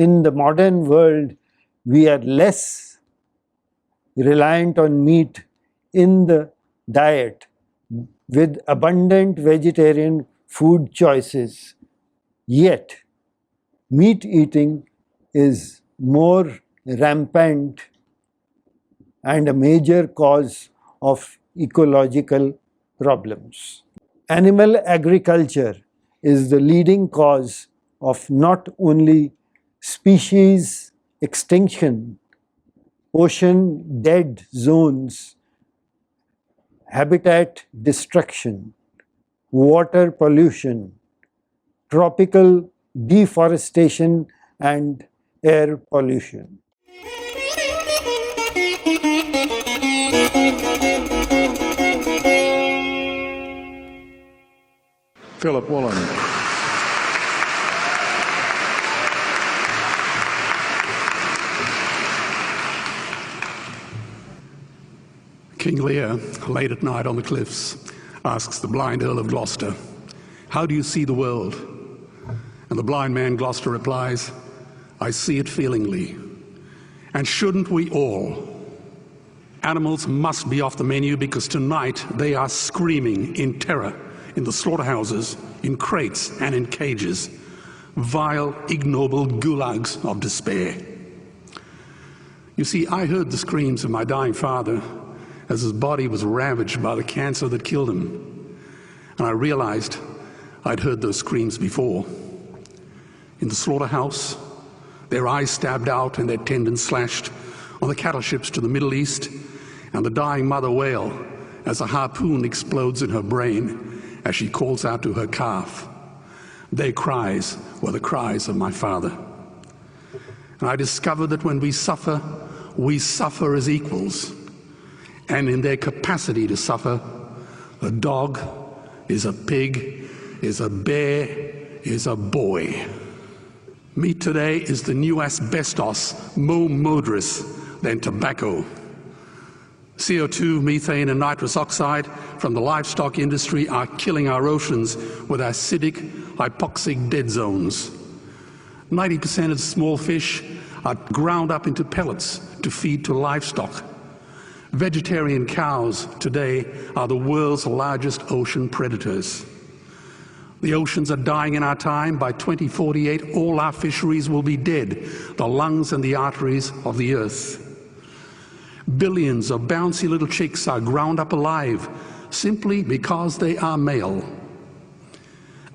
in the modern world, we are less reliant on meat in the diet with abundant vegetarian food choices. Yet, meat eating is more rampant and a major cause of ecological problems. Animal agriculture is the leading cause of not only species extinction, ocean dead zones, habitat destruction, water pollution, tropical deforestation, and air pollution. Philip Woolen. King Lear, late at night on the cliffs, asks the blind Earl of Gloucester, "How do you see the world?" And the blind man Gloucester replies, "I see it feelingly. And shouldn't we all? Animals must be off the menu because tonight they are screaming in terror in the slaughterhouses, in crates and in cages, vile, ignoble gulags of despair." You see, I heard the screams of my dying father as his body was ravaged by the cancer that killed him. And I realized I'd heard those screams before. In the slaughterhouse, their eyes stabbed out and their tendons slashed, on the cattle ships to the Middle East, and the dying mother wail as a harpoon explodes in her brain as she calls out to her calf. Their cries were the cries of my father. And I discovered that when we suffer as equals. And in their capacity to suffer, a dog is a pig, is a bear, is a boy. Meat today is the new asbestos, more murderous than tobacco. CO2, methane and nitrous oxide from the livestock industry are killing our oceans with acidic, hypoxic dead zones. 90% of small fish are ground up into pellets to feed to livestock. Vegetarian cows today are the world's largest ocean predators. The oceans are dying in our time. By 2048, all our fisheries will be dead, the lungs and the arteries of the earth. Billions of bouncy little chicks are ground up alive simply because they are male.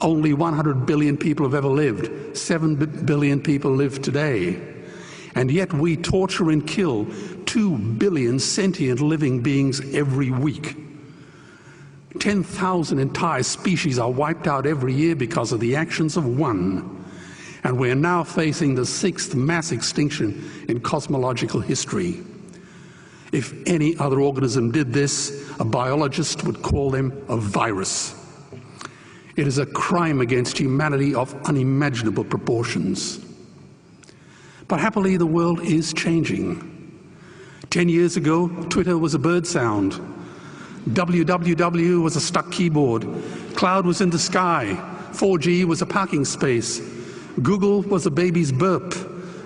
Only 100 billion people have ever lived. 7 billion people live today. And yet we torture and kill 2 billion sentient living beings every week. 10,000 entire species are wiped out every year because of the actions of one. And we're now facing the 6th mass extinction in cosmological history. If any other organism did this, a biologist would call them a virus. It is a crime against humanity of unimaginable proportions. But happily, the world is changing. 10 years ago, Twitter was a bird sound. www was a stuck keyboard. Cloud was in the sky. 4G was a parking space. Google was a baby's burp.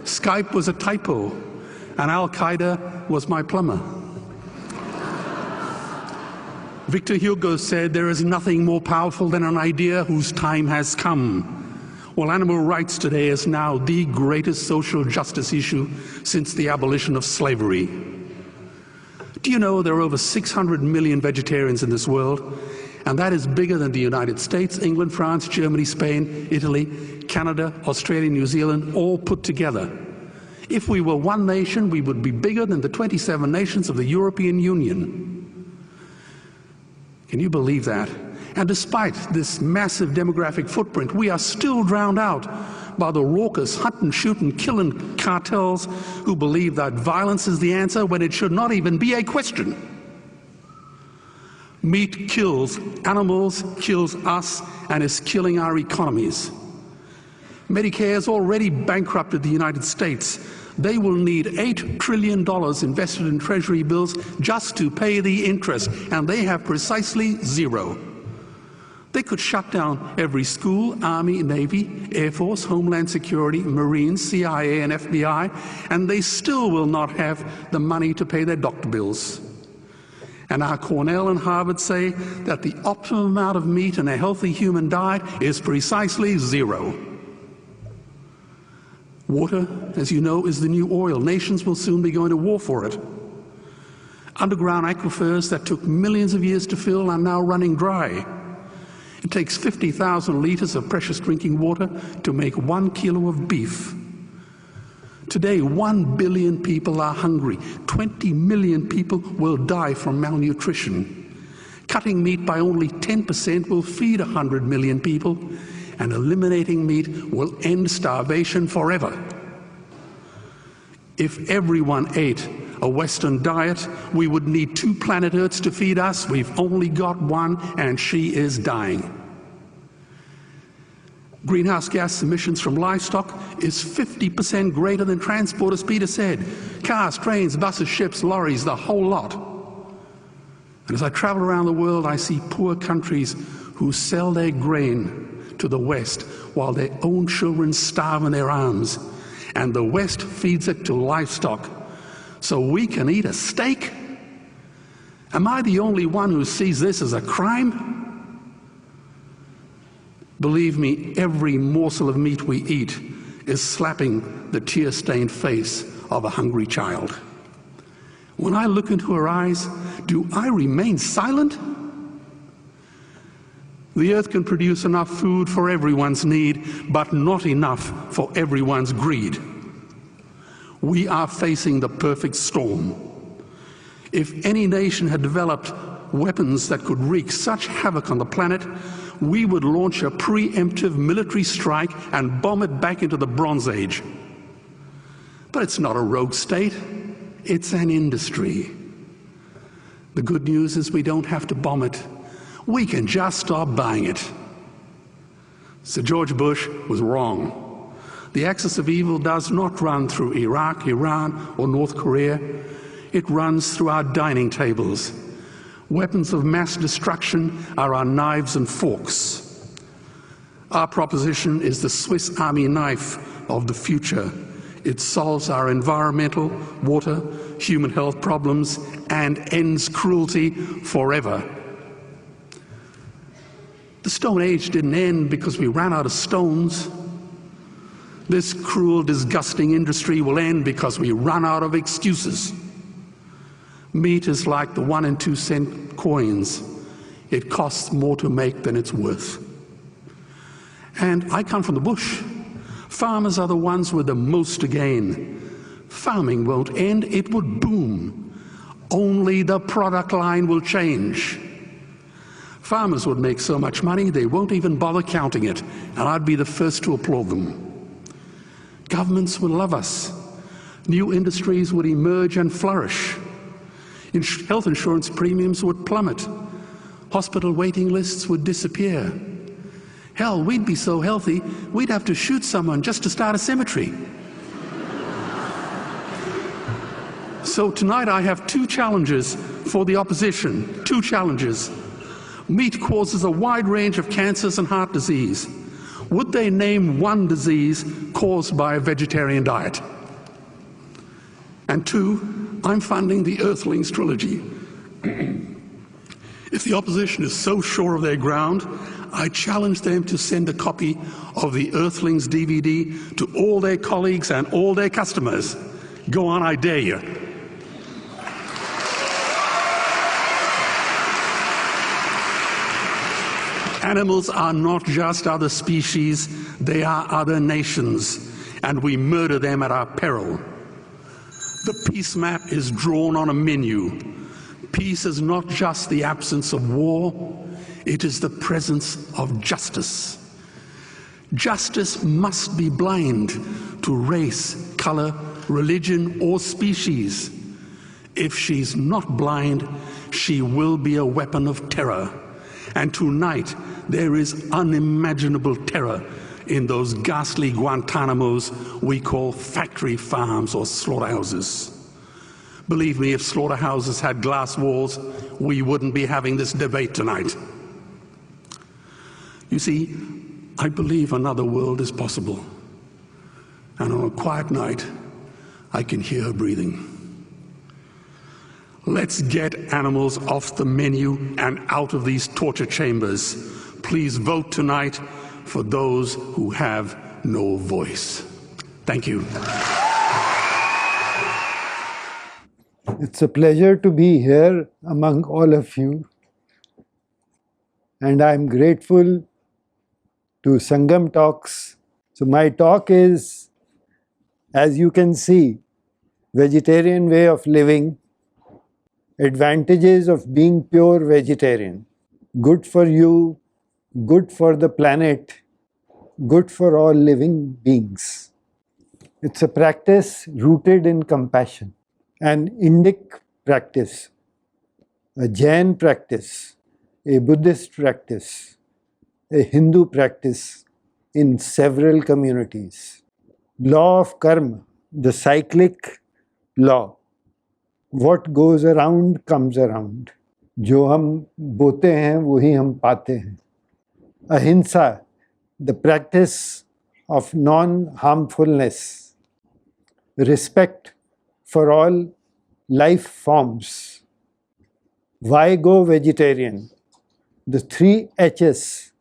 Skype was a typo. And Al-Qaeda was my plumber. Victor Hugo said, "There is nothing more powerful than an idea whose time has come." Well, animal rights today is now the greatest social justice issue since the abolition of slavery. Do you know there are over 600 million vegetarians in this world? And that is bigger than the United States, England, France, Germany, Spain, Italy, Canada, Australia, New Zealand, all put together. If we were one nation, we would be bigger than the 27 nations of the European Union. Can you believe that? And despite this massive demographic footprint, we are still drowned out by the raucous hunt and shoot and killing cartels who believe that violence is the answer when it should not even be a question. Meat kills animals, kills us, and is killing our economies. Medicare has already bankrupted the United States. They will need $8 trillion invested in Treasury bills just to pay the interest, and they have precisely zero. They could shut down every school, Army, Navy, Air Force, Homeland Security, Marines, CIA, and FBI, and they still will not have the money to pay their doctor bills. And our Cornell and Harvard say that the optimum amount of meat in a healthy human diet is precisely 0. Water, as you know, is the new oil. Nations will soon be going to war for it. Underground aquifers that took millions of years to fill are now running dry. It takes 50,000 liters of precious drinking water to make 1 kilo of beef. Today, 1 billion people are hungry. 20 million people will die from malnutrition. Cutting meat by only 10% will feed 100 million people, and eliminating meat will end starvation forever. If everyone ate a Western diet, we would need 2 planet Earths to feed us. We've only got 1, and she is dying. Greenhouse gas emissions from livestock is 50% greater than transport, as Peter said. Cars, trains, buses, ships, lorries, the whole lot. And as I travel around the world, I see poor countries who sell their grain to the West while their own children starve in their arms. And the West feeds it to livestock so we can eat a steak? Am I the only one who sees this as a crime? Believe me, every morsel of meat we eat is slapping the tear-stained face of a hungry child. When I look into her eyes, do I remain silent? The earth can produce enough food for everyone's need, but not enough for everyone's greed. We are facing the perfect storm. If any nation had developed weapons that could wreak such havoc on the planet, we would launch a preemptive military strike and bomb it back into the Bronze Age. But it's not a rogue state, it's an industry. The good news is we don't have to bomb it. We can just stop buying it. Sir George Bush was wrong. The axis of evil does not run through Iraq, Iran, or North Korea. It runs through our dining tables. Weapons of mass destruction are our knives and forks. Our proposition is the Swiss Army knife of the future. It solves our environmental, water, human health problems and ends cruelty forever. The Stone Age didn't end because we ran out of stones. This cruel, disgusting industry will end because we run out of excuses. Meat is like the 1 and 2 cent coins. It costs more to make than it's worth. And I come from the bush. Farmers are the ones with the most to gain. Farming won't end, it would boom. Only the product line will change. Farmers would make so much money they won't even bother counting it, and I'd be the first to applaud them. Governments would love us. New industries would emerge and flourish. Health insurance premiums would plummet. Hospital waiting lists would disappear. Hell, we'd be so healthy, we'd have to shoot someone just to start a cemetery. So tonight I have 2 challenges for the opposition. 2 challenges. Meat causes a wide range of cancers and heart disease. Would they name one disease caused by a vegetarian diet? And 2, I'm funding the Earthlings trilogy. If the opposition is so sure of their ground, I challenge them to send a copy of the Earthlings DVD to all their colleagues and all their customers. Go on, I dare you. Animals are not just other species, they are other nations, and we murder them at our peril. The peace map is drawn on a menu. Peace is not just the absence of war, it is the presence of justice. Justice must be blind to race, color, religion, or species. If she's not blind, she will be a weapon of terror. And tonight, there is unimaginable terror in those ghastly Guantanamos we call factory farms or slaughterhouses. Believe me, if slaughterhouses had glass walls, we wouldn't be having this debate tonight. You see, I believe another world is possible. And on a quiet night, I can hear her breathing. Let's get animals off the menu and out of these torture chambers. Please vote tonight for those who have no voice. Thank you. It's a pleasure to be here among all of you. And I'm grateful to Sangam Talks. So my talk is, as you can see, vegetarian way of living, advantages of being pure vegetarian, good for you, good for the planet, good for all living beings. It's a practice rooted in compassion, an Indic practice, a Jain practice, a Buddhist practice, a Hindu practice in several communities. Law of karma, the cyclic law. What goes around comes around. जो हम बोते हैं वही हम पाते हैं. Ahimsa, the practice of non-harmfulness. Respect for all life forms. Why go vegetarian? The 3 H's.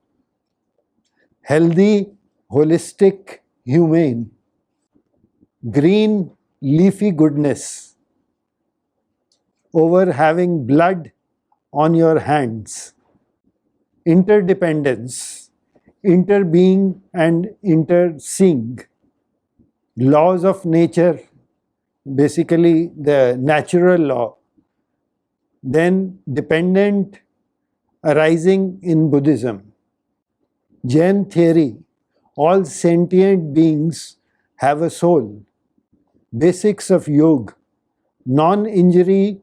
Healthy, holistic, humane. Green, leafy goodness. Over having blood on your hands. Interdependence, interbeing and interseeing. Laws of nature, basically the natural law. Then dependent arising in Buddhism. Jain theory, all sentient beings have a soul. Basics of yoga, non-injury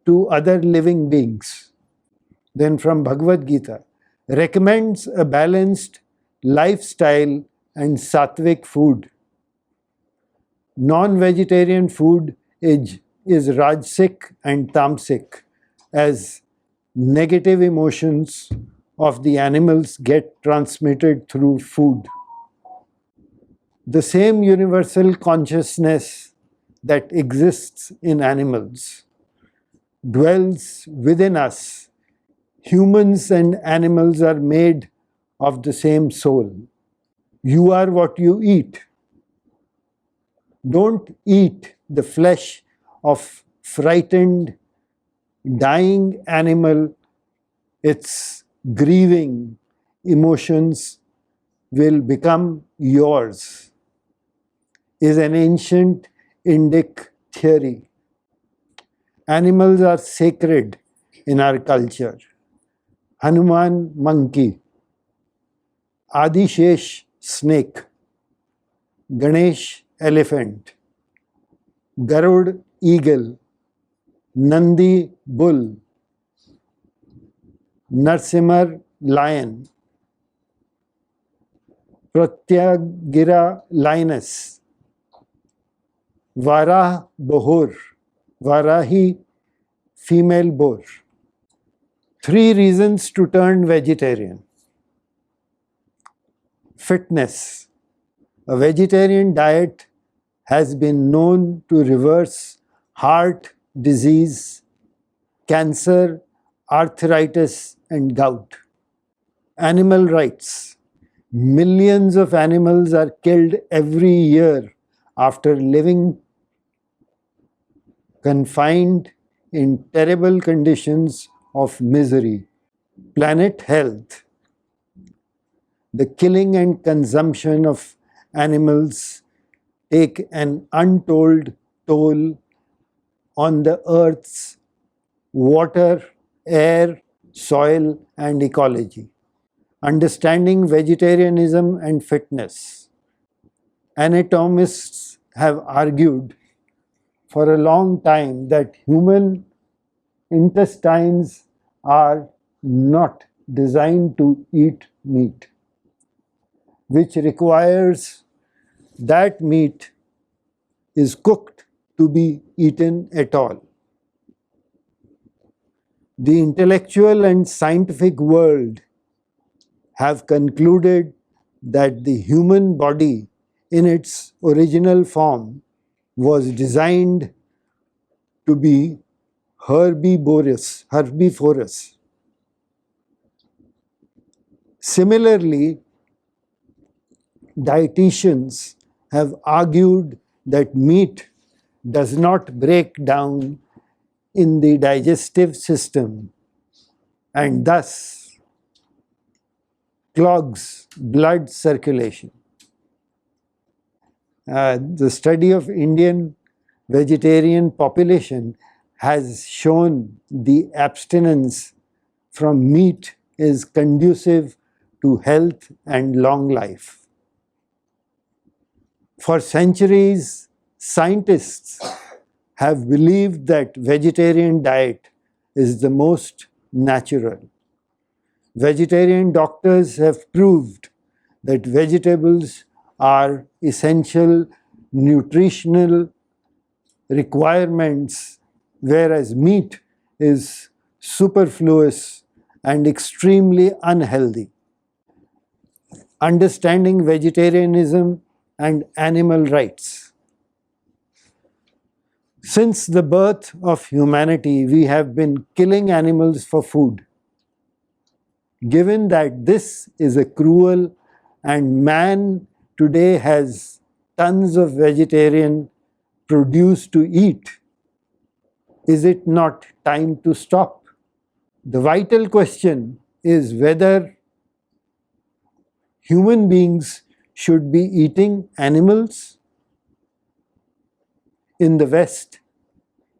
to other living beings. Then from Bhagavad Gita, recommends a balanced lifestyle and sattvic food. Non-vegetarian food is rajasic and tamasic, as negative emotions of the animals get transmitted through food. The same universal consciousness that exists in animals dwells within us. Humans and animals are made of the same soul. You are what you eat. Don't eat the flesh of frightened, dying animal. Its grieving emotions will become yours, is an ancient Indic theory. Animals are sacred in our culture. Hanuman monkey, Adishesh snake, Ganesh elephant, Garud eagle, Nandi bull, Narsimhar lion, Pratyagira lioness, Varah boar, Varahi female boar. 3 reasons to turn vegetarian. Fitness. A vegetarian diet has been known to reverse heart disease, cancer, arthritis, and gout. Animal rights. Millions of animals are killed every year after living confined in terrible conditions of misery. Planet health. The killing and consumption of animals take an untold toll on the earth's water, air, soil, and ecology. Understanding vegetarianism and fitness. Anatomists have argued for a long time that human intestines are not designed to eat meat, which requires that meat is cooked to be eaten at all. The intellectual and scientific world have concluded that the human body in its original form was designed to be herbivorous. Similarly, dietitians have argued that meat does not break down in the digestive system and thus clogs blood circulation. The study of Indian vegetarian population has shown the abstinence from meat is conducive to health and long life. For centuries, scientists have believed that vegetarian diet is the most natural. Vegetarian doctors have proved that vegetables are essential nutritional requirements, whereas meat is superfluous and extremely unhealthy. Understanding vegetarianism and animal rights. Since the birth of humanity, we have been killing animals for food. Given that this is a cruel and man today has tons of vegetarian produce to eat, is it not time to stop? The vital question is whether human beings should be eating animals. In the West,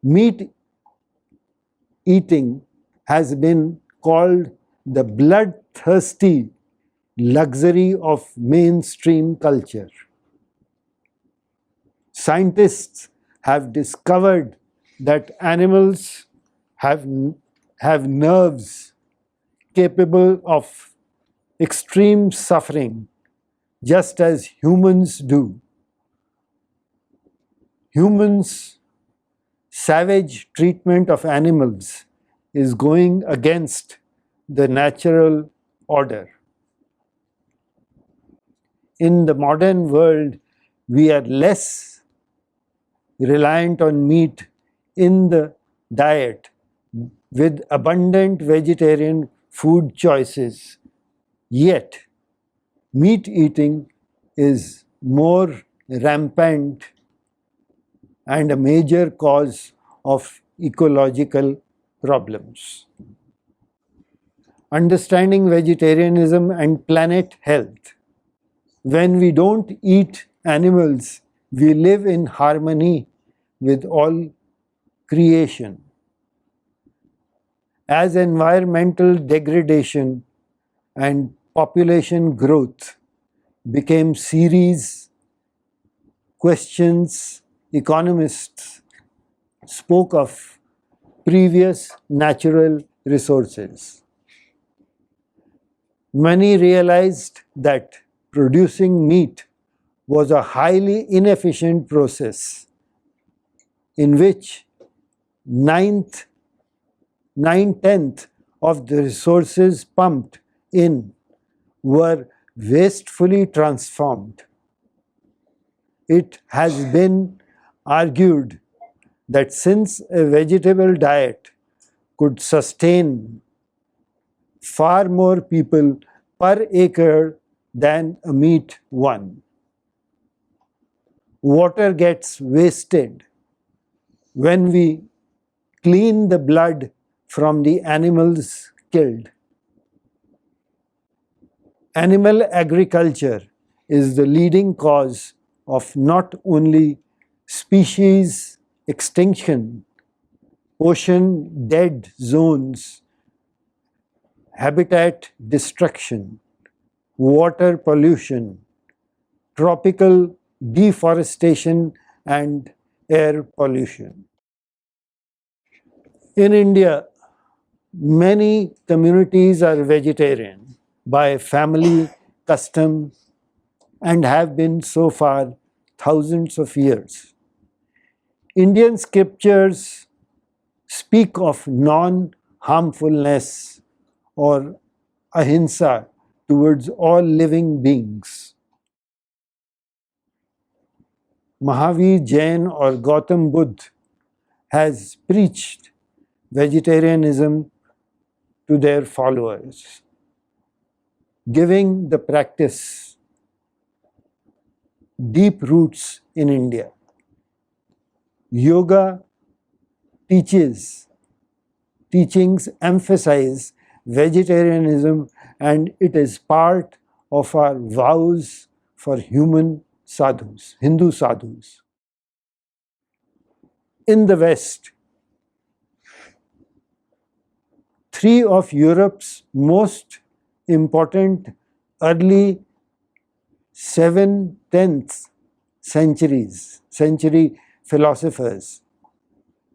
meat eating has been called the bloodthirsty luxury of mainstream culture. Scientists have discovered that animals have nerves capable of extreme suffering, just as humans do. Humans' savage treatment of animals is going against the natural order. In the modern world, we are less reliant on meat in the diet with abundant vegetarian food choices. Yet, meat eating is more rampant and a major cause of ecological problems. Understanding vegetarianism and planet health. When we don't eat animals, we live in harmony with all creation. As environmental degradation and population growth became serious questions, economists spoke of previous natural resources. Many realized that producing meat was a highly inefficient process in which 9/10 of the resources pumped in were wastefully transformed. It has been argued that since a vegetable diet could sustain far more people per acre than a meat one, water gets wasted when we clean the blood from the animals killed. Animal agriculture is the leading cause of not only species extinction, ocean dead zones, habitat destruction, water pollution, tropical deforestation, and air pollution. In India, many communities are vegetarian by family custom and have been so for thousands of years. Indian scriptures speak of non-harmfulness or ahimsa towards all living beings. Mahavir Jain or Gautam Buddha has preached vegetarianism to their followers, giving the practice deep roots in India. Yoga teachings emphasize vegetarianism, and it is part of our vows for Hindu sadhus. In the West, three of Europe's most important early 7th-10th century philosophers,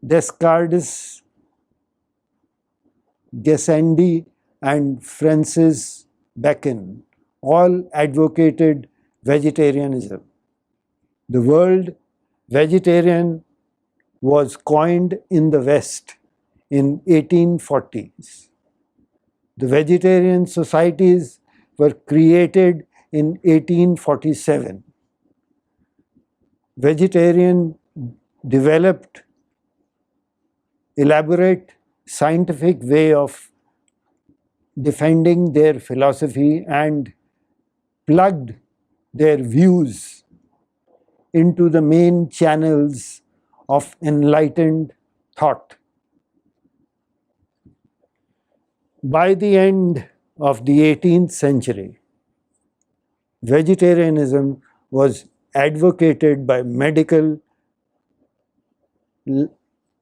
Descartes, Gassendi, and Francis Bacon, all advocated vegetarianism. The word vegetarian was coined in the West in 1840s. The vegetarian societies were created in 1847. Vegetarian developed elaborate scientific way of defending their philosophy and plugged their views into the main channels of enlightened thought. By the end of the 18th century, vegetarianism was advocated by medical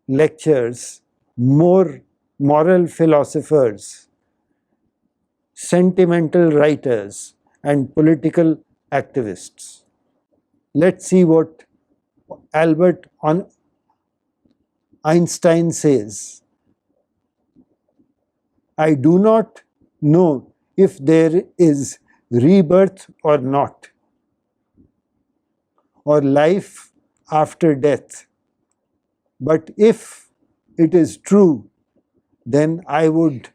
lecturers, more moral philosophers, sentimental writers, and political activists. Let's see what Albert Einstein says. I do not know if there is rebirth or not, or life after death. But if it is true, then I would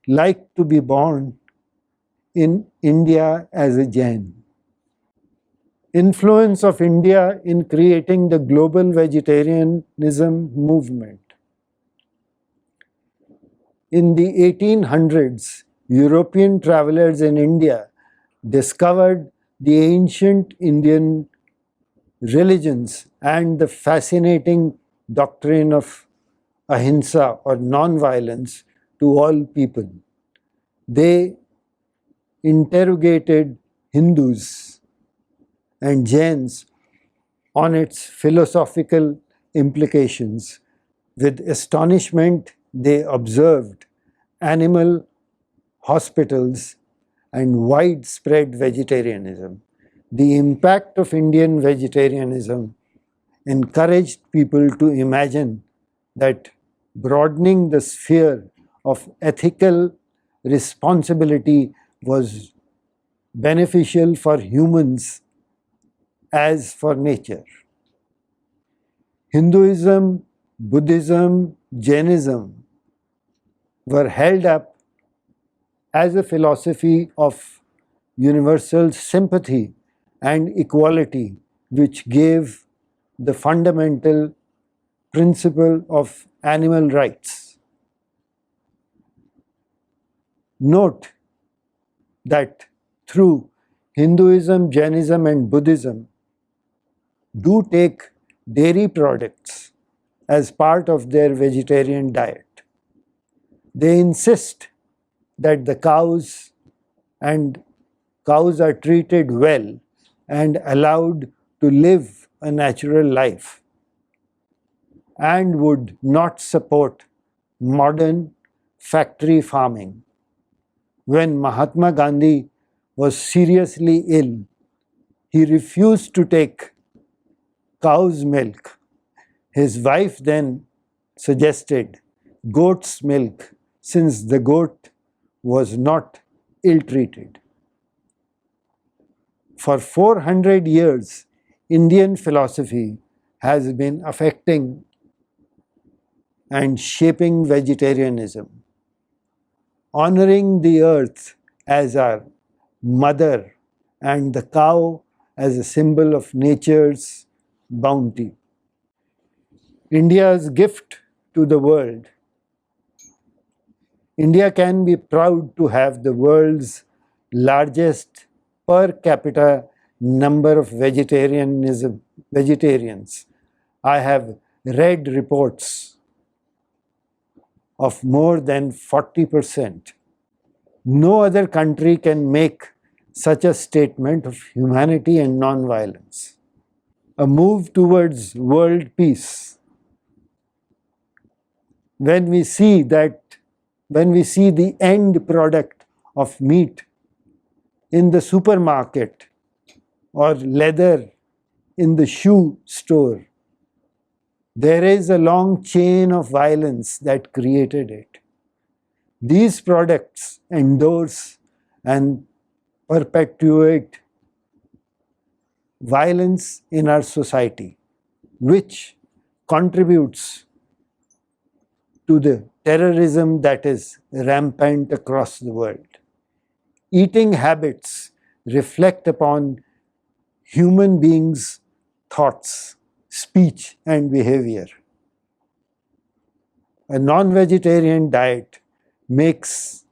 like to be born in India as a Jain. Influence of India in creating the global vegetarianism movement. In the 1800s, European travelers in India discovered the ancient Indian religions and the fascinating doctrine of ahimsa or non-violence to all people. They interrogated Hindus and Jains on its philosophical implications. With astonishment, they observed animal hospitals and widespread vegetarianism. The impact of Indian vegetarianism encouraged people to imagine that broadening the sphere of ethical responsibility was beneficial for humans as for nature. Hinduism, Buddhism, Jainism were held up as a philosophy of universal sympathy and equality, which gave the fundamental principle of animal rights. Note that through Hinduism, Jainism, and Buddhism do take dairy products as part of their vegetarian diet. They insist that the cows are treated well and allowed to live a natural life, and would not support modern factory farming. When Mahatma Gandhi was seriously ill, he refused to take cow's milk. His wife then suggested goat's milk, since the goat was not ill-treated. For 400 years, Indian philosophy has been affecting and shaping vegetarianism. Honoring the earth as our mother and the cow as a symbol of nature's bounty. India's gift to the world. India can be proud to have the world's largest per capita number of vegetarians. I have read reports of more than 40%. No other country can make such a statement of humanity and non-violence. A move towards world peace. When we see the end product of meat in the supermarket or leather in the shoe store, there is a long chain of violence that created it. These products endorse and perpetuate violence in our society, which contributes to the terrorism that is rampant across the world. Eating habits reflect upon human beings' thoughts, speech, and behavior. A non-vegetarian diet makes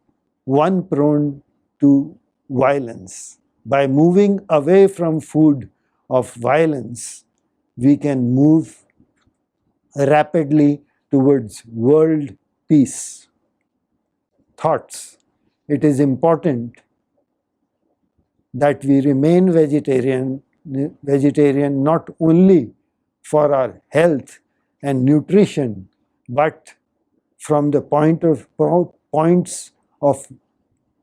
one prone to violence. By moving away from food of violence, we can move rapidly towards world peace. Thoughts. It is important that we remain vegetarian not only for our health and nutrition, but from the points of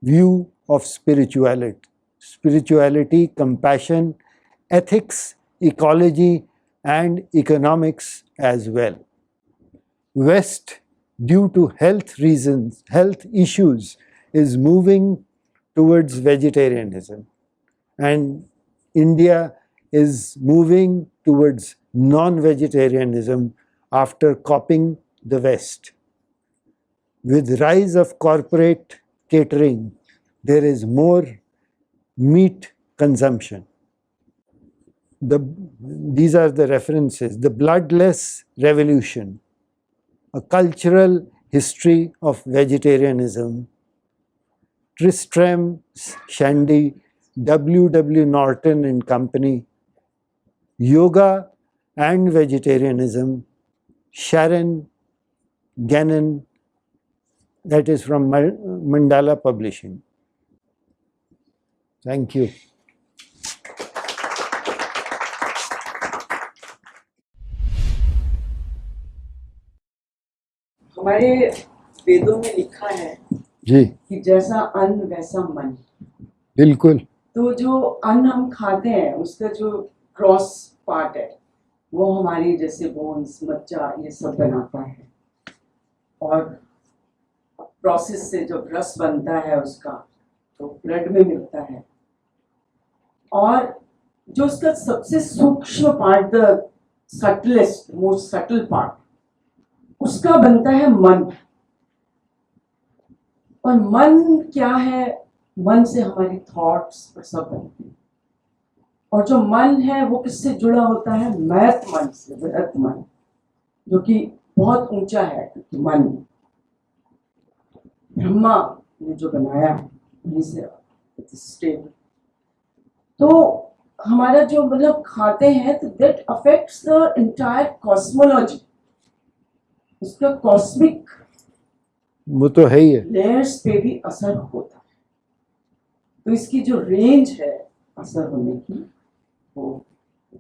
view of spirituality, compassion, ethics, ecology, and economics as well. West, due to health issues, is moving towards vegetarianism, and India is moving towards non-vegetarianism after copying the West. With rise of corporate catering, there is more meat consumption. These are the references. The Bloodless Revolution, a cultural history of vegetarianism. Tristram Shandy, W. Norton and Company, Yoga and Vegetarianism, Sharon Gannon, that is from Mandala Publishing. Thank you. हमारे वेदों में लिखा है जी कि जैसा अन्न वैसा मन। बिल्कुल। तो जो अन्न हम खाते हैं उसका जो क्रॉस पार्ट है वो हमारी जैसे बोन्स, मज्जा ये सब बनाता है, और प्रोसेस से जो रस बनता है उसका तो ब्लड में मिलता है, और जो उसका सबसे सूक्ष्म part, the subtlest most subtle part, उसका बनता है मन। और मन क्या है? मन से हमारी थॉट्स और सब बनती है, और जो मन है वो किससे जुड़ा होता है? महत मन से, बृहत मन, जो कि बहुत ऊंचा है, क्योंकि मन ब्रह्मा ने जो बनाया वहीं से स्टेबल। तो हमारा जो मतलब खाते हैं तो that affects the entire cosmology, उसका कॉस्मिक वो तो है ही है, लेयर्स पे भी असर होता है। तो इसकी जो रेंज है असर होने की वो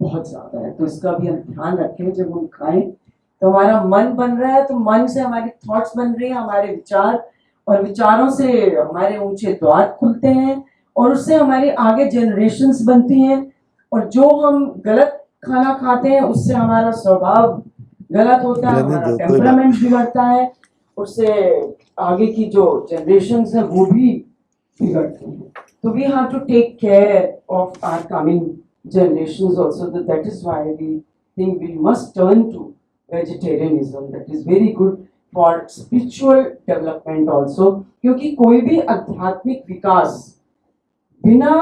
बहुत ज्यादा है। तो इसका भी हम ध्यान रखें, जब हम खाएं तो हमारा मन बन रहा है, तो मन से हमारी थॉट्स बन रही हैं, हमारे विचार, और विचारों से हमारे ऊंचे द्वार खुलते हैं, और उससे हमारी आगे जनरेशन्स बनती हैं। और जो हम गलत खाना खाते हैं उससे हमारा स्वभाव गलत होता है, हमारा टेम्परामेंट बिगड़ता है, उससे आगे की जो जनरेशन्स है वो भी बिगड़ती हैं। तो we have to take care of our coming generations also. That is why we think we must turn to vegetarianism. That is very good for spiritual development also, क्योंकि कोई भी आध्यात्मिक विकास बिना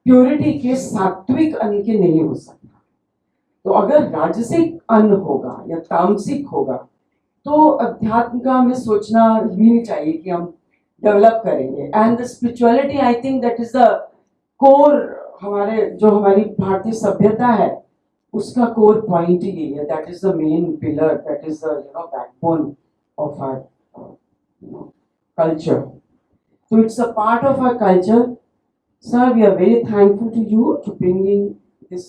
प्योरिटी के सात्विक अन्न के नहीं हो सकता। तो अगर राजसिक अन्न होगा या तामसिक होगा तो अध्यात्म का हमें सोचना भी नहीं चाहिए कि हम डेवलप करेंगे। And the spirituality, I think that is the core, हमारे जो हमारी भारतीय सभ्यता है उसका कोर पॉइंट ही है। That is the main pillar, that is the backbone of our culture. So it's a part of our culture. Sir, we are very thankful to you to bringing this,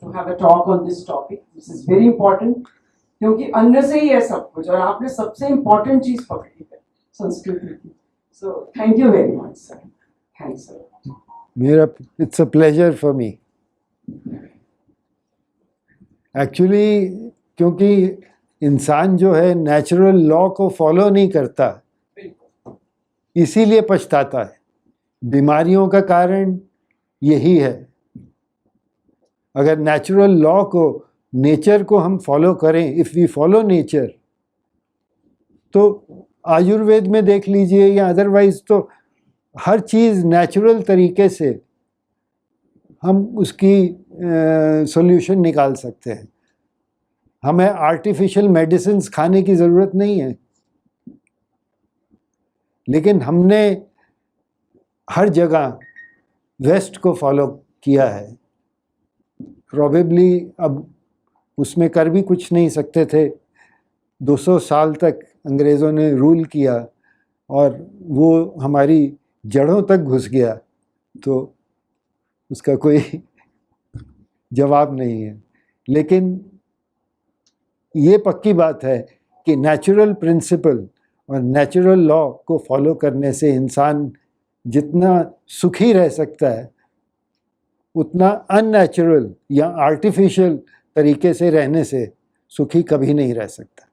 to have a talk on this topic. This is very important क्योंकि अन्न से ही है सब कुछ और आपने सबसे important चीज पकड़ी है, संस्कृति की। So thank you very much, sir. Thanks, sir. मेरा it's a pleasure for me actually, क्योंकि इंसान जो है नेचुरल लॉ को फॉलो नहीं करता, इसीलिए पछताता है। बीमारियों का कारण यही है। अगर नेचुरल लॉ को, नेचर को हम फॉलो करें, इफ़ वी फॉलो नेचर, तो आयुर्वेद में देख लीजिए या अदरवाइज, तो हर चीज़ नेचुरल तरीके से हम उसकी सॉल्यूशन निकाल सकते हैं। हमें आर्टिफिशियल मेडिसिन्स खाने की ज़रूरत नहीं है। लेकिन हमने हर जगह वेस्ट को फॉलो किया है। प्रॉबेबली अब उसमें कर भी कुछ नहीं सकते थे। 200 साल तक अंग्रेज़ों ने रूल किया और वो हमारी जड़ों तक घुस गया, तो उसका कोई जवाब नहीं है। लेकिन ये पक्की बात है कि नेचुरल प्रिंसिपल और नेचुरल लॉ को फॉलो करने से इंसान जितना सुखी रह सकता है, उतना अननेचुरल या आर्टिफिशियल तरीके से रहने से सुखी कभी नहीं रह सकता।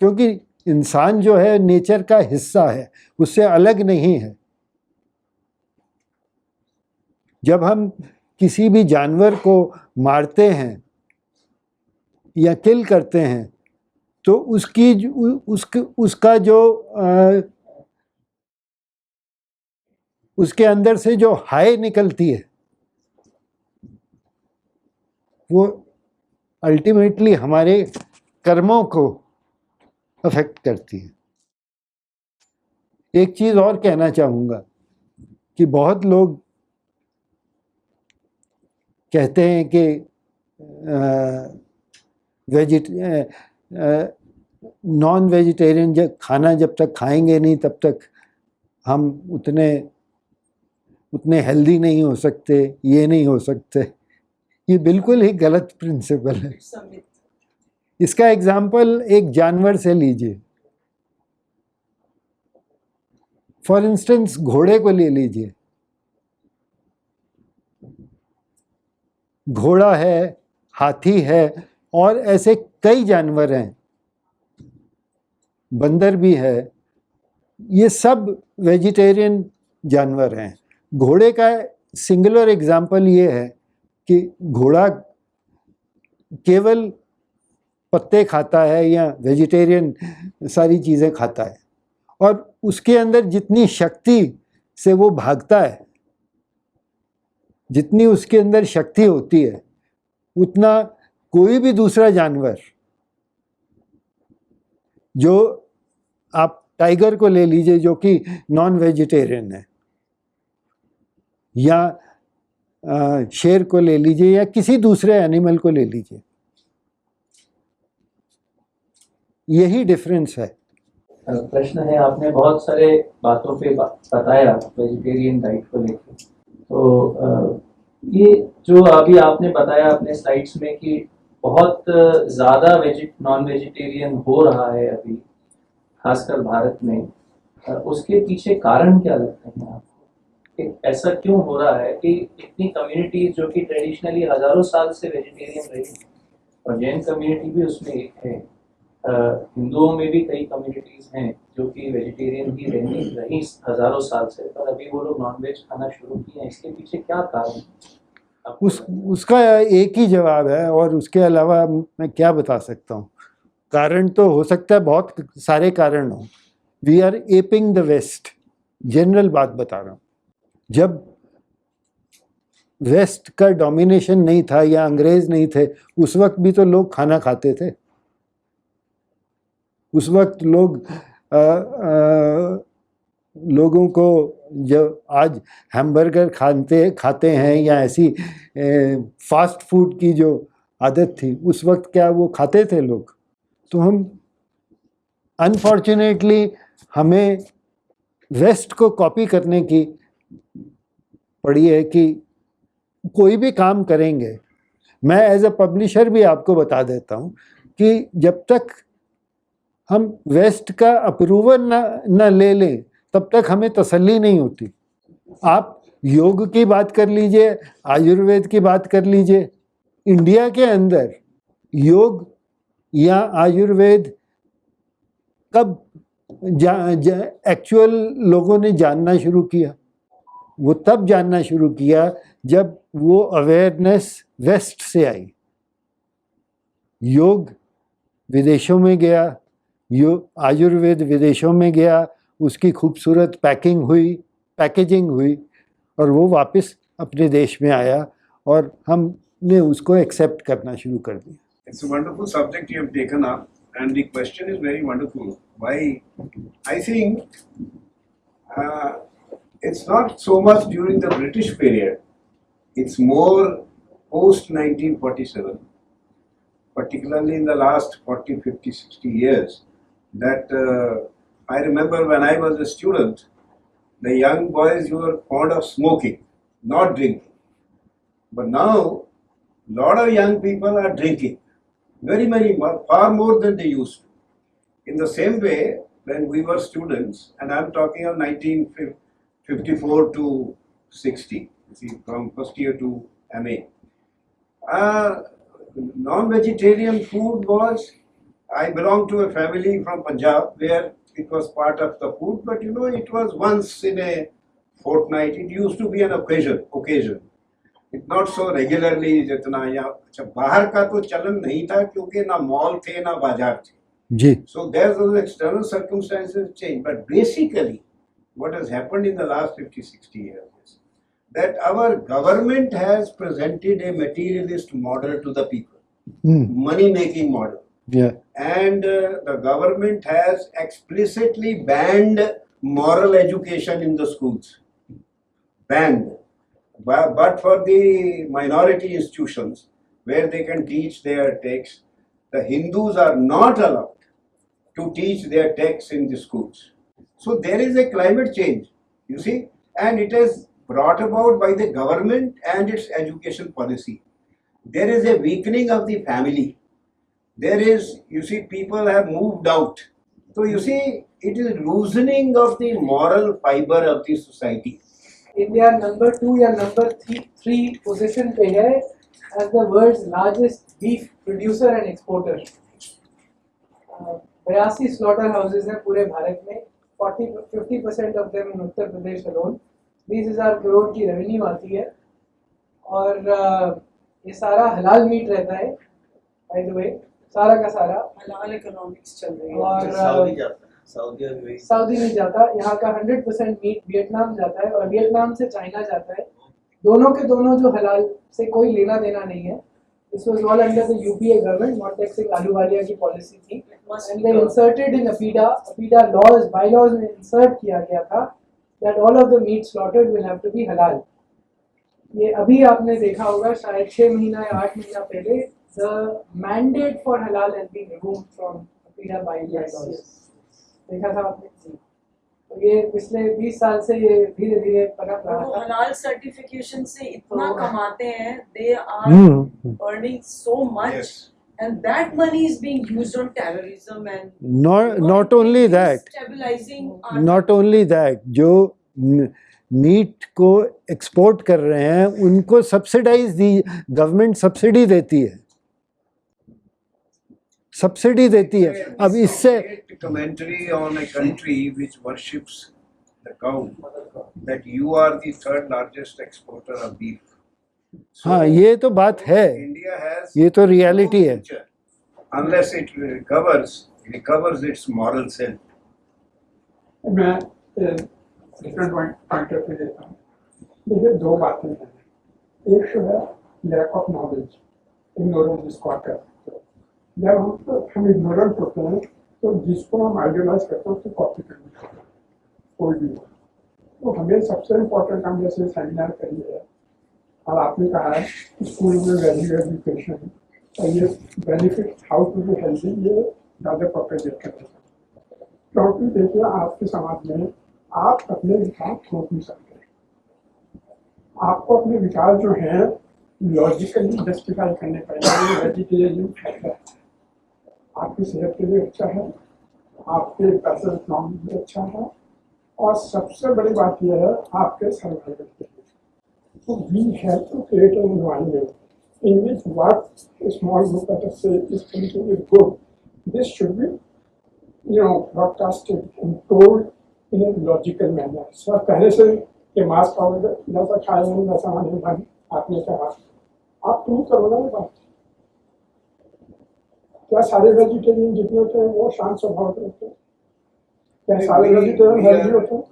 क्योंकि इंसान जो है नेचर का हिस्सा है, उससे अलग नहीं है। जब हम किसी भी जानवर को मारते हैं या किल करते हैं, तो उसका जो उसके अंदर से जो हाय निकलती है, वो अल्टीमेटली हमारे कर्मों को अफेक्ट करती है। एक चीज़ और कहना चाहूँगा कि बहुत लोग कहते हैं कि नॉन वेजिटेरियन खाना जब तक खाएंगे नहीं तब तक हम उतने हेल्दी नहीं हो सकते, ये नहीं हो सकते। ये बिल्कुल ही गलत प्रिंसिपल है। इसका एग्जाम्पल एक जानवर से लीजिए। फॉर इंस्टेंस घोड़े को ले लीजिए। घोड़ा है, हाथी है और ऐसे कई जानवर हैं, बंदर भी है। ये सब वेजिटेरियन जानवर हैं। घोड़े का सिंगुलर एग्जाम्पल ये है कि घोड़ा केवल पत्ते खाता है या वेजिटेरियन सारी चीज़ें खाता है, और उसके अंदर जितनी शक्ति से वो भागता है, जितनी उसके अंदर शक्ति होती है, उतना कोई भी दूसरा जानवर, जो आप टाइगर को ले लीजिए जो कि नॉन वेजिटेरियन है, या शेर को ले लीजिए या किसी दूसरे एनिमल को ले लीजिए, यही डिफरेंस है। प्रश्न है, आपने बहुत सारे बातों पे बताया वेजिटेरियन डाइट को लेकर, तो ये जो अभी आपने बताया अपने स्लाइड्स में कि बहुत ज़्यादा नॉन वेजिटेरियन हो रहा है अभी, खासकर भारत में, उसके पीछे कारण क्या लगते हैं आपको? ऐसा क्यों हो रहा है कि इतनी कम्युनिटीज जो कि ट्रेडिशनली हजारों साल से वेजिटेरियन रही, और जैन कम्युनिटी भी उसमें एक है, हिंदुओं में भी कई कम्युनिटीज हैं जो कि वेजिटेरियन ही रही हजारों साल से, पर अभी वो लोग नॉनवेज खाना शुरू किए हैं, इसके पीछे क्या कारण है? उसका एक ही जवाब है, और उसके अलावा मैं क्या बता सकता हूँ। कारण तो हो सकता है बहुत सारे कारण हो। We are aping the west, general बात बता रहा हूँ। जब वेस्ट का डोमिनेशन नहीं था या अंग्रेज नहीं थे, उस वक्त भी तो लोग खाना खाते थे। उस वक्त लोगों को जो आज हैमबर्गर खाते हैं या ऐसी फास्ट फूड की जो आदत थी, उस वक्त क्या वो खाते थे लोग? तो हम अनफॉर्चुनेटली हमें वेस्ट को कॉपी करने की पड़ी है कि कोई भी काम करेंगे। मैं एज अ पब्लिशर भी आपको बता देता हूँ कि जब तक हम वेस्ट का अप्रूवल न ले लें तब तक हमें तसल्ली नहीं होती। आप योग की बात कर लीजिए, आयुर्वेद की बात कर लीजिए, इंडिया के अंदर योग या आयुर्वेद कब एक्चुअल लोगों ने जानना शुरू किया? वो तब जानना शुरू किया जब वो अवेयरनेस वेस्ट से आई। योग विदेशों में गया, आयुर्वेद विदेशों में गया, उसकी खूबसूरत पैकेजिंग हुई और वो वापस अपने देश में आया और हमने उसको एक्सेप्ट करना शुरू कर दिया। It's a wonderful subject you have taken up, and the question is very wonderful. Why? I think it's not so much during the British period, it's more post 1947, particularly in the last 40, 50, 60 years, that I remember when I was a student, the young boys were fond of smoking, not drinking. But now, a lot of young people are drinking, very more, far more than they used to. In the same way, when we were students, and I'm talking of 1954 to 60, see, from first year to MA, non-vegetarian food was, I belong to a family from Punjab where it was part of the food, but you know, it was once in a fortnight. It used to be an occasion. It not so regularly जितना या अच्छा बाहर का तो चलन नहीं था क्योंकि ना मॉल थे ना बाजार थे जी। So there's those external circumstances change, but basically what has happened in the last 50-60 years is that our government has presented a materialist model to the people, money making model. Yeah. And the government has explicitly banned moral education in the schools. Banned. But for the minority institutions where they can teach their texts, the Hindus are not allowed to teach their texts in the schools. So there is a climate change, you see, and it is brought about by the government and its education policy. There is a weakening of the family. There is, you see, people have moved out. So you see, it is loosening of the moral fiber of the society. India number 2 या number 3 position पे है as the world's largest beef producer and exporter. 82 slaughter houses हैं पूरे भारत में, 50% of them in Uttar Pradesh alone. 20,000 crore की revenue आती है और ये सारा हलाल मीट रहता है, by the way, सारा का सारा हलाल इकोनॉमिक्स चल रही है और सऊदी नहीं जाता, यहाँ का 100% मीट वियतनाम जाता है और वियतनाम से चाइना जाता है। दोनों के दोनों जो हलाल से कोई लेना देना नहीं है। This was all under the UPA government, not taxing Ahluwalia की पॉलिसी थी। And they inserted in APIDA laws, bylaws में insert किया गया था that all of the meat slaughtered will have to be halal. ये अभी आपने देखा होगा शायद 6 महीना या 8 महीना पहले the mandate for halal has been removed from APIDA bylaws. देखा था आपने? तो ये पिछले 20 साल से ये धीरे-धीरे पनप रहा था। हलाल सर्टिफिकेशन से इतना कमाते हैं, they are earning so much, Yes. and that money is being used on terrorism and not only that, stabilizing our not only that, जो मीट को एक्सपोर्ट कर रहे हैं उनको सब्सिडाइज दी, गवर्नमेंट सब्सिडी देती है, सब्सिडी देती है। अब इससे Commentary on a country which worships the cow, that you are the third largest exporter of beef. So हाँ, ये तो बात है, India has ये तो रियलिटी है। future unless it recovers its moral self. मैं डिफरेंट पॉइंट ऑफ व्यू देता हूँ। देखिए दो बातें हैं, एक तो है लैक ऑफ नॉलेज, इग्नोरेंस जिसको आप कहते हैं। जब हम इग्नोरेंट होते हैं तो जिसको हम आइडियलाइज करते हैं उसको कॉपी करना चाहिए कोई भी हो। तो हमें सबसे इम्पोर्टेंट हम जैसे सेमिनार करी है और आपने कहा है स्कूल में वैल्यू एजुकेशन और ये benefit how to be healthy ये ज़्यादा प्रोपेगेट करते हैं, क्योंकि देखिए आपके समाज में आप अपने विचार थोप नहीं सकते। आपको अपने विचार जो हैं लॉजिकली जस्टिफाई करने पड़ेंगे। वेजिटेरियन फैक्टर है, आपकी सेहत के लिए अच्छा है, आपके पर्सनल इकोनॉमी भी अच्छा है और सबसे बड़ी बात यह है आपके सर्वाइवल के लिए। So we have to create an environment in which what a small group, let us say, is thinking is good. This should be, broadcasted and told in a logical manner. So पहले से कि mask खाओगे जैसा खाए वैसा आने वाली आपने कहा, आप प्रूव करो ना ये बात। क्या सारे वेजिटेरियन जितने होते हैं वो शांत स्वभाव के होते हैं? क्या सारे वेजिटेरियन हेल्दी होते हैं?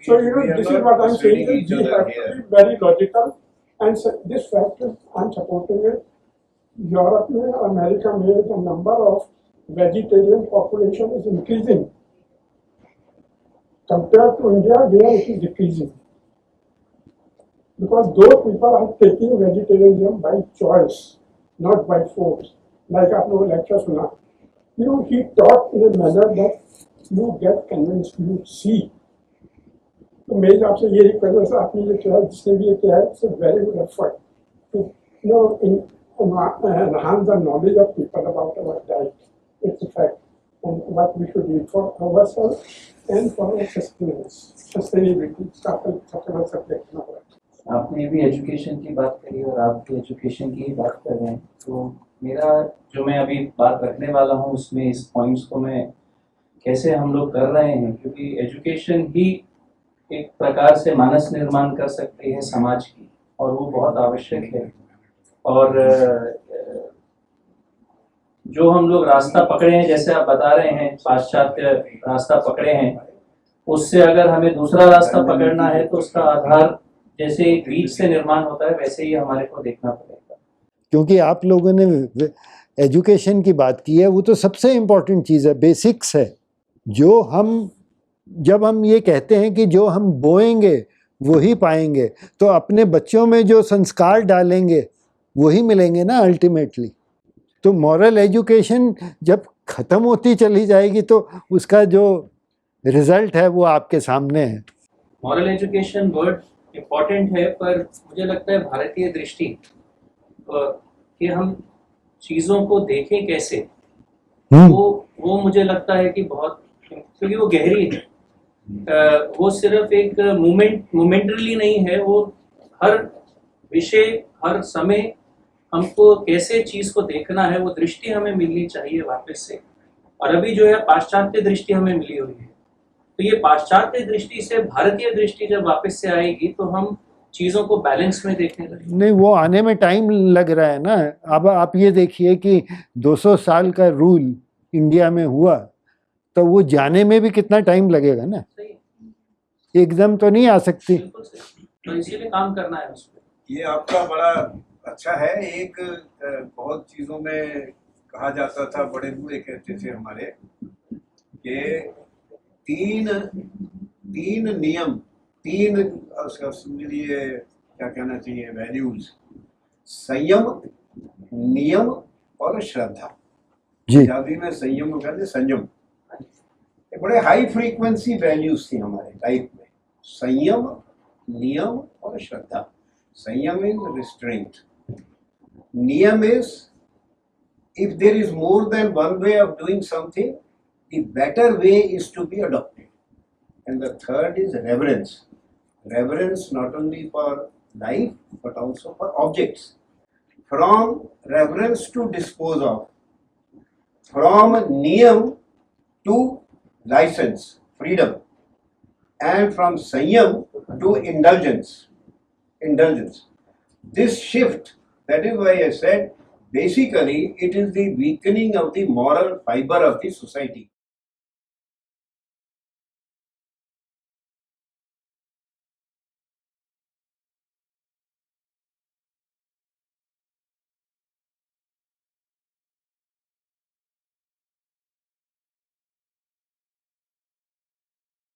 So this is what I'm saying, that we have to be very logical and this fact I'm supporting it. Europe में, America में the number of vegetarian population is increasing compared to India where it is decreasing. Because those people are taking vegetarianism by choice, not by force. Like आपने वो lecture सुना, he taught in a manner that you get convinced, you see. तो मेरी आपसे ये request है, आपने ये किया है, जिसने भी ये किया है, it's a very good effort to enhance the knowledge of people about our diet, its effect, and what we should eat for ourselves and for our sustainability. इसका सबसे बड़ा सब्जेक्ट ना हो। आपने भी एजुकेशन की बात करी और आप भी एजुकेशन की ही बात कर रहे हैं, तो मेरा जो मैं अभी बात रखने वाला हूँ उसमें इस पॉइंट्स को मैं कैसे हम लोग कर रहे हैं, क्योंकि एजुकेशन ही एक प्रकार से मानस निर्माण कर सकती है समाज की और वो बहुत आवश्यक है। और जो हम लोग रास्ता पकड़े हैं, जैसे आप बता रहे हैं पाश्चात्य रास्ता पकड़े हैं, उससे अगर हमें दूसरा रास्ता पकड़ना है तो उसका आधार जैसे बीज से निर्माण होता है वैसे ही हमारे को देखना पड़ेगा। क्योंकि आप लोगों ने एजुकेशन की बात की है, वो तो सबसे इम्पोर्टेंट चीज़ है, बेसिक्स है। जब हम ये कहते हैं कि जो हम बोएंगे वही पाएंगे, तो अपने बच्चों में जो संस्कार डालेंगे वही मिलेंगे ना अल्टीमेटली। तो मॉरल एजुकेशन जब ख़त्म होती चली जाएगी तो उसका जो रिज़ल्ट है वो आपके सामने है। मॉरल एजुकेशन वर्ड इम्पोर्टेंट है, पर मुझे लगता है भारतीय दृष्टि कि हम चीज़ों को देखें कैसे, वो मुझे लगता है कि बहुत, क्योंकि वो गहरी है, वो सिर्फ एक मोमेंटरीली नहीं है, वो हर विषय हर समय हमको कैसे चीज़ को देखना है वो दृष्टि हमें मिलनी चाहिए वापस से। और अभी जो है पाश्चात्य दृष्टि हमें मिली हुई है, तो ये पाश्चात्य दृष्टि से भारतीय दृष्टि जब वापस से आएगी तो हम चीज़ों को बैलेंस में देखने लगेंगे। नहीं, वो आने में टाइम लग रहा है ना। अब आप ये देखिए कि 200 साल का रूल इंडिया में हुआ, तो वो जाने में भी कितना टाइम लगेगा ना, एकदम तो नहीं आ सकती। तो इसीलिए काम करना है उस पर। ये आपका बड़ा अच्छा है। एक बहुत चीज़ों में कहा जाता था, बड़े बूढ़े कहते थे हमारे, कि तीन नियम, समझ लिए क्या कहना चाहिए, वैल्यूज, संयम, नियम और श्रद्धा। जी, पंजाबी में संयम कहते, संयम। ये बड़े हाई फ्रीक्वेंसी वैल्यूज थी हमारे लाइफ में, संयम, नियम और श्रद्धा। संयम इज रिस्ट्रेंट, नियम is if there is more than one way of doing something, the better way is to be adopted. And the third is reverence. Reverence not only for life but also for objects. From reverence to dispose of, from niyam to license, freedom, and from sanyam to indulgence. This shift, that is why I said, basically it is the weakening of the moral fiber of the society.